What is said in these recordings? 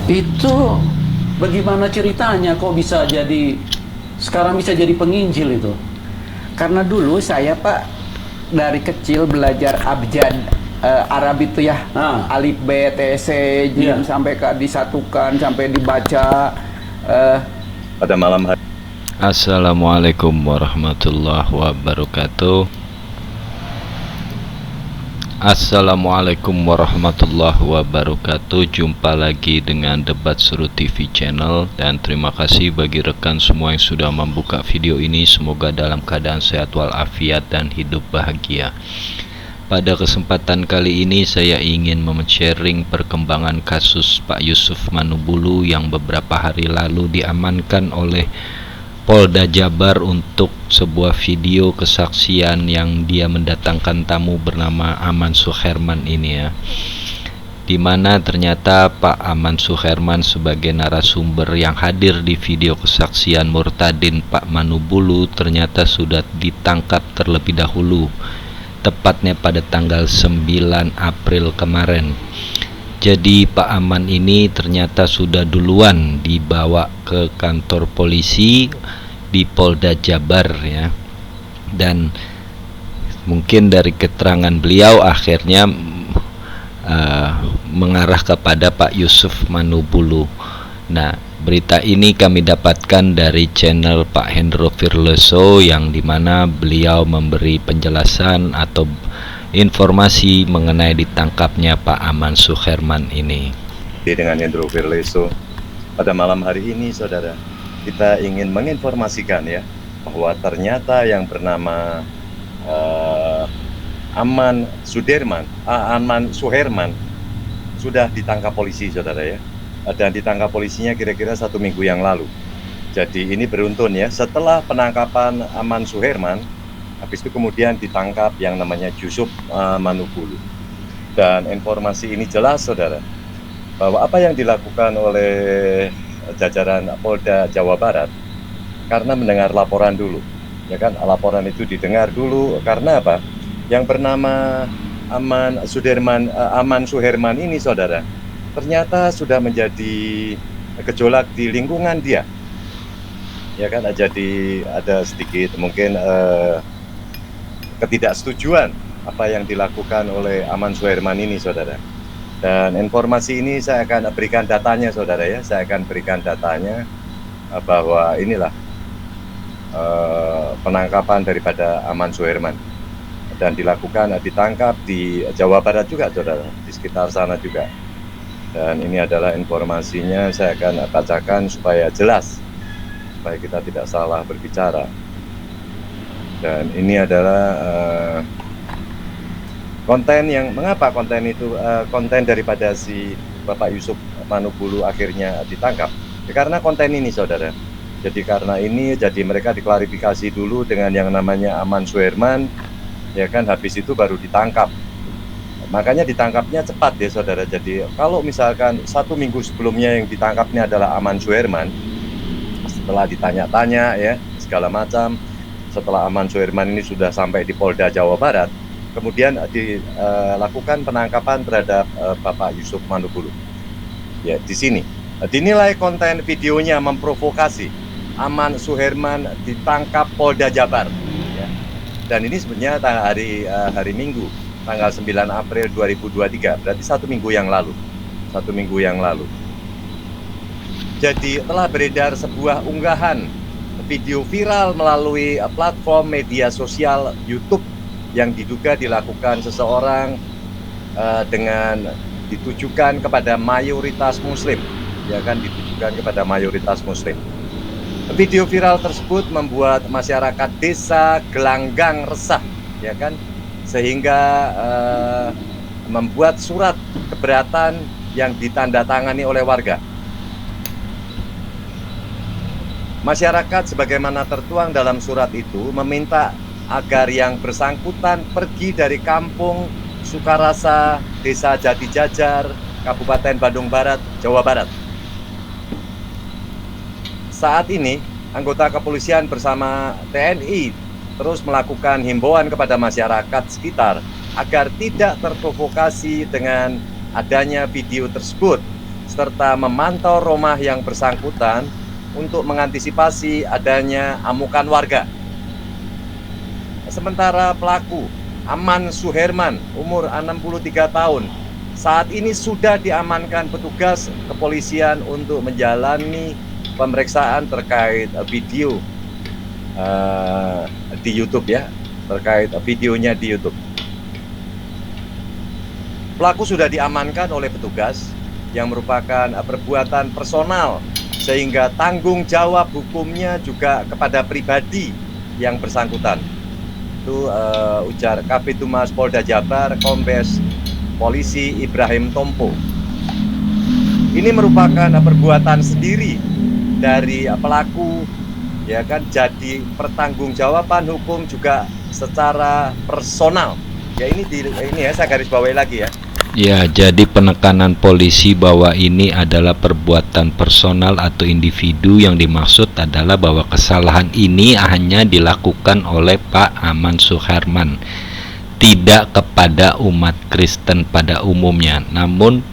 Itu bagaimana ceritanya kok bisa jadi sekarang bisa jadi penginjil itu? Karena dulu saya Pak dari kecil belajar abjad Arab itu ya, alif b t c jim sampai disatukan sampai dibaca pada malam hari. Assalamualaikum warahmatullahi wabarakatuh. Assalamualaikum warahmatullahi wabarakatuh. Jumpa lagi dengan Debat Seru TV Channel. Dan terima kasih bagi rekan semua yang sudah membuka video ini. Semoga dalam keadaan sehat walafiat dan hidup bahagia. Pada kesempatan kali ini saya ingin sharing perkembangan kasus Pak Yusuf Manubulu yang beberapa hari lalu diamankan oleh Polda Jabar untuk sebuah video kesaksian yang dia mendatangkan tamu bernama Aman Suherman ini ya, dimana ternyata Pak Aman Suherman sebagai narasumber yang hadir di video kesaksian Murtadin Pak Manubulu ternyata sudah ditangkap terlebih dahulu, tepatnya pada tanggal 9 April kemarin. Jadi Pak Aman ini ternyata sudah duluan dibawa ke kantor polisi di Polda Jabar ya. Dan mungkin dari keterangan beliau akhirnya mengarah kepada Pak Yusuf Manubulu. Nah, berita ini kami dapatkan dari channel Pak Hendro Firleso yang dimana beliau memberi penjelasan atau informasi mengenai ditangkapnya Pak Aman Suherman ini. Dengan Hendro Firleso pada malam hari ini, saudara, kita ingin menginformasikan ya bahwa ternyata yang bernama Aman Suherman sudah ditangkap polisi, saudara ya, dan ditangkap polisinya kira-kira 1 minggu yang lalu. Jadi ini beruntun ya, setelah penangkapan Aman Suherman, habis itu kemudian ditangkap yang namanya Yusuf Manubulu. Dan informasi ini jelas, saudara, bahwa apa yang dilakukan oleh jajaran Polda Jawa Barat karena mendengar laporan dulu, ya kan, laporan itu didengar dulu karena apa? Yang bernama Aman Suherman ini, saudara, ternyata sudah menjadi gejolak di lingkungan dia, ya kan, jadi ada sedikit mungkin ketidaksetujuan apa yang dilakukan oleh Aman Suherman ini, saudara. Dan informasi ini saya akan berikan datanya, saudara ya. Saya akan berikan datanya bahwa inilah penangkapan daripada Aman Suherman dan ditangkap di Jawa Barat juga, saudara, di sekitar sana juga. Dan ini adalah informasinya, saya akan bacakan supaya jelas, supaya kita tidak salah berbicara. Dan ini adalah konten yang, mengapa konten itu konten daripada si Bapak Yusuf Manubulu akhirnya ditangkap ya, karena konten ini, saudara. Jadi karena ini, jadi mereka diklarifikasi dulu dengan yang namanya Aman Suherman, ya kan, habis itu baru ditangkap. Makanya ditangkapnya cepat ya, saudara. Jadi kalau misalkan 1 minggu sebelumnya yang ditangkapnya adalah Aman Suherman, setelah ditanya-tanya ya segala macam, setelah Aman Suherman ini sudah sampai di Polda Jawa Barat, kemudian dilakukan penangkapan terhadap Bapak Yusuf Manubulu. Ya, di sini dinilai konten videonya memprovokasi. Aman Suherman ditangkap Polda Jabar. Ya. Dan ini sebenarnya hari Minggu, tanggal 9 April 2023, berarti 1 minggu yang lalu. 1 minggu yang lalu. Jadi telah beredar sebuah unggahan video viral melalui platform media sosial YouTube yang diduga dilakukan seseorang dengan ditujukan kepada mayoritas Muslim, ya kan, ditujukan kepada mayoritas Muslim. Video viral tersebut membuat masyarakat desa Gelanggang resah, ya kan, sehingga membuat surat keberatan yang ditandatangani oleh warga. Masyarakat sebagaimana tertuang dalam surat itu meminta agar yang bersangkutan pergi dari kampung Sukarasa, Desa Jati Jajar, Kabupaten Bandung Barat, Jawa Barat. Saat ini, anggota kepolisian bersama TNI terus melakukan himbauan kepada masyarakat sekitar agar tidak terprovokasi dengan adanya video tersebut, serta memantau rumah yang bersangkutan untuk mengantisipasi adanya amukan warga. Sementara pelaku Aman Suherman, umur 63 tahun, saat ini sudah diamankan petugas kepolisian untuk menjalani pemeriksaan terkait video di YouTube ya, terkait videonya di YouTube. Pelaku sudah diamankan oleh petugas yang merupakan perbuatan personal, sehingga tanggung jawab hukumnya juga kepada pribadi yang bersangkutan. Itu ujar Kabid Humas Polda Jabar Kombes Polisi Ibrahim Tompo. Ini merupakan perbuatan sendiri dari pelaku, ya kan, jadi pertanggungjawaban hukum juga secara personal. Ya ini ya saya garis bawahi lagi ya. Ya, jadi penekanan polisi bahwa ini adalah perbuatan personal atau individu, yang dimaksud adalah bahwa kesalahan ini hanya dilakukan oleh Pak Aman Suherman, tidak kepada umat Kristen pada umumnya, namun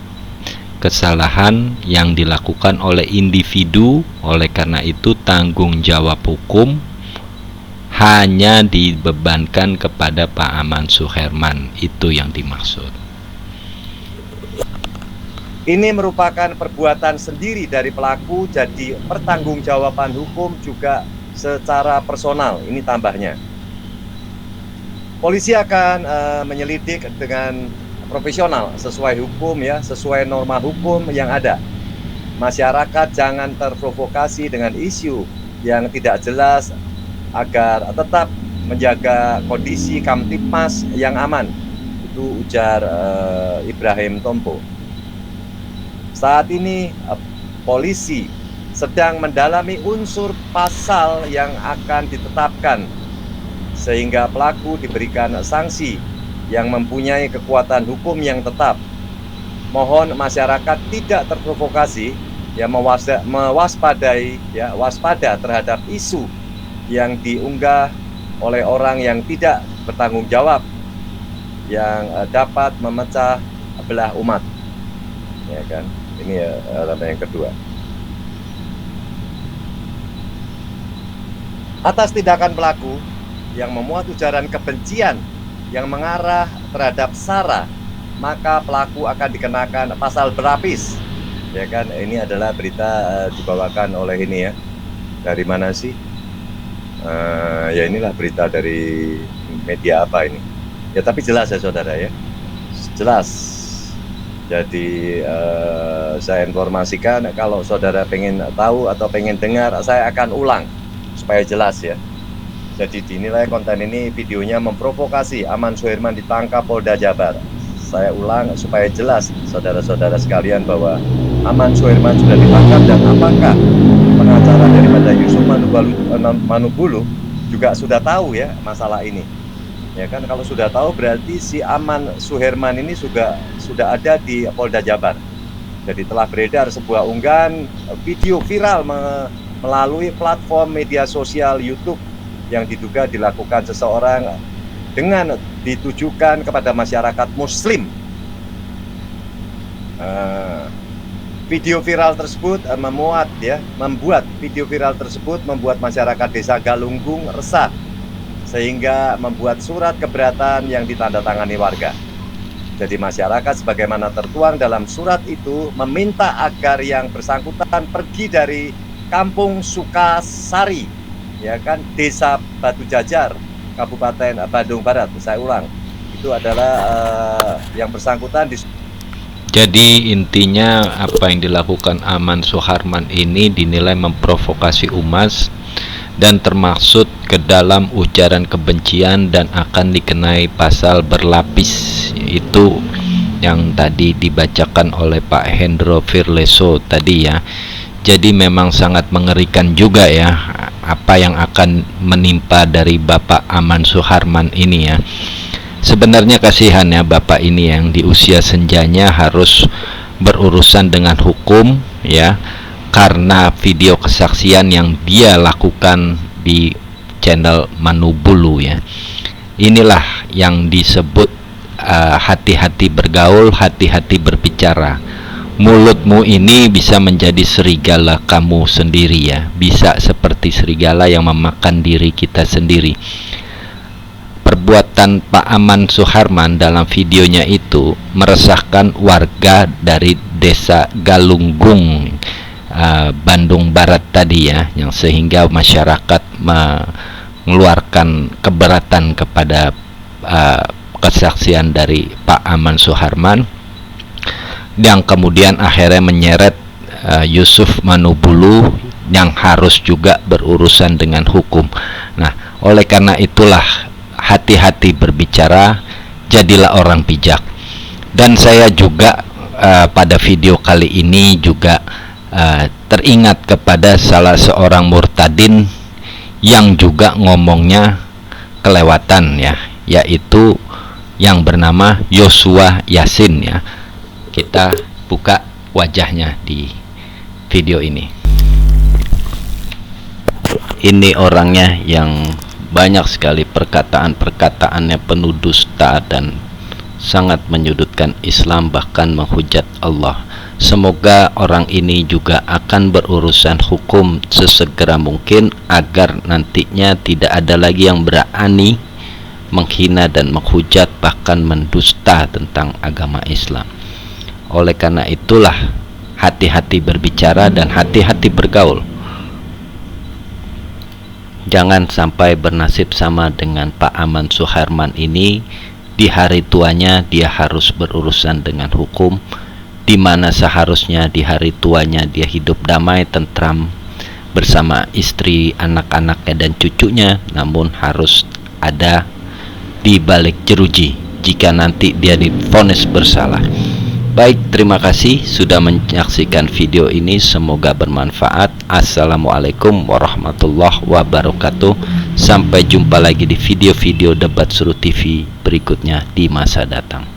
kesalahan yang dilakukan oleh individu. Oleh karena itu tanggung jawab hukum hanya dibebankan kepada Pak Aman Suherman, itu yang dimaksud. Ini merupakan perbuatan sendiri dari pelaku, jadi pertanggungjawaban hukum juga secara personal. Ini tambahnya. Polisi akan menyelidik dengan profesional sesuai hukum ya, sesuai norma hukum yang ada. Masyarakat jangan terprovokasi dengan isu yang tidak jelas agar tetap menjaga kondisi Kamtipmas yang aman. Itu ujar Ibrahim Tompo. Saat ini polisi sedang mendalami unsur pasal yang akan ditetapkan sehingga pelaku diberikan sanksi yang mempunyai kekuatan hukum yang tetap. Mohon masyarakat tidak terprovokasi, ya, waspada terhadap isu yang diunggah oleh orang yang tidak bertanggung jawab, yang dapat memecah belah umat, ya kan. Ini elemen yang kedua. Atas tindakan pelaku yang memuat ujaran kebencian yang mengarah terhadap SARA, maka pelaku akan dikenakan pasal berlapis, ya kan. Ini adalah berita dibawakan oleh ini ya, dari mana sih? Ya inilah berita dari media apa ini? Ya tapi jelas ya saudara ya, jelas. Jadi saya informasikan, kalau saudara pengen tahu atau pengen dengar, saya akan ulang supaya jelas ya. Jadi dinilai konten ini videonya memprovokasi. Aman Suherman ditangkap Polda Jabar. Saya ulang supaya jelas saudara-saudara sekalian bahwa Aman Suherman sudah ditangkap, dan apakah pengacara daripada Yusuf Manubulu juga sudah tahu ya masalah ini. Ya kan, kalau sudah tahu berarti si Aman Suherman ini sudah ada di Polda Jabar. Jadi telah beredar sebuah unggahan video viral melalui platform media sosial YouTube yang diduga dilakukan seseorang dengan ditujukan kepada masyarakat Muslim. Video viral tersebut membuat video viral tersebut membuat masyarakat Desa Galunggung resah, sehingga membuat surat keberatan yang ditandatangani warga. Jadi masyarakat sebagaimana tertuang dalam surat itu meminta agar yang bersangkutan pergi dari Kampung Sukasari, ya kan, Desa Batu Jajar, Kabupaten Bandung Barat. Saya ulang, itu adalah yang bersangkutan di. Jadi intinya apa yang dilakukan Aman Suherman ini dinilai memprovokasi umat dan termaksud ke dalam ujaran kebencian dan akan dikenai pasal berlapis. Itu yang tadi dibacakan oleh Pak Hendro Firleso tadi ya. Jadi memang sangat mengerikan juga ya apa yang akan menimpa dari Bapak Aman Suherman ini ya. Sebenarnya kasihan ya Bapak ini yang di usia senjanya harus berurusan dengan hukum ya, karena video kesaksian yang dia lakukan di channel Manubulu ya. Inilah yang disebut hati-hati bergaul, hati-hati berbicara. mulutmu ini bisa menjadi serigala kamu sendiri ya, bisa seperti serigala yang memakan diri kita sendiri. Perbuatan Pak Aman Suharman dalam videonya itu meresahkan warga dari desa Galunggung, Bandung Barat tadi ya, yang sehingga masyarakat mengeluarkan keberatan kepada kesaksian dari Pak Aman Suharman, yang kemudian akhirnya menyeret Yusuf Manubulu yang harus juga berurusan dengan hukum. Nah, oleh karena itulah hati-hati berbicara, jadilah orang bijak. Dan saya juga pada video kali ini juga teringat kepada salah seorang murtadin yang juga ngomongnya kelewatan ya, yaitu yang bernama Yosua Yasin ya. Kita buka wajahnya di video ini. Ini orangnya yang banyak sekali perkataan-perkataannya penuh dusta dan sangat menyudutkan Islam, bahkan menghujat Allah. Semoga orang ini juga akan berurusan hukum sesegera mungkin agar nantinya tidak ada lagi yang berani menghina dan menghujat bahkan mendusta tentang agama Islam. Oleh karena itulah hati-hati berbicara dan hati-hati bergaul. Jangan sampai bernasib sama dengan Pak Aman Suharman ini. Di hari tuanya dia harus berurusan dengan hukum, di mana seharusnya di hari tuanya dia hidup damai tentram bersama istri, anak-anaknya dan cucunya, namun harus ada di balik jeruji jika nanti dia divonis bersalah. Baik, terima kasih sudah menyaksikan video ini, semoga bermanfaat. Assalamualaikum warahmatullahi wabarakatuh. Sampai jumpa lagi di video-video Debat Seru TV berikutnya di masa datang.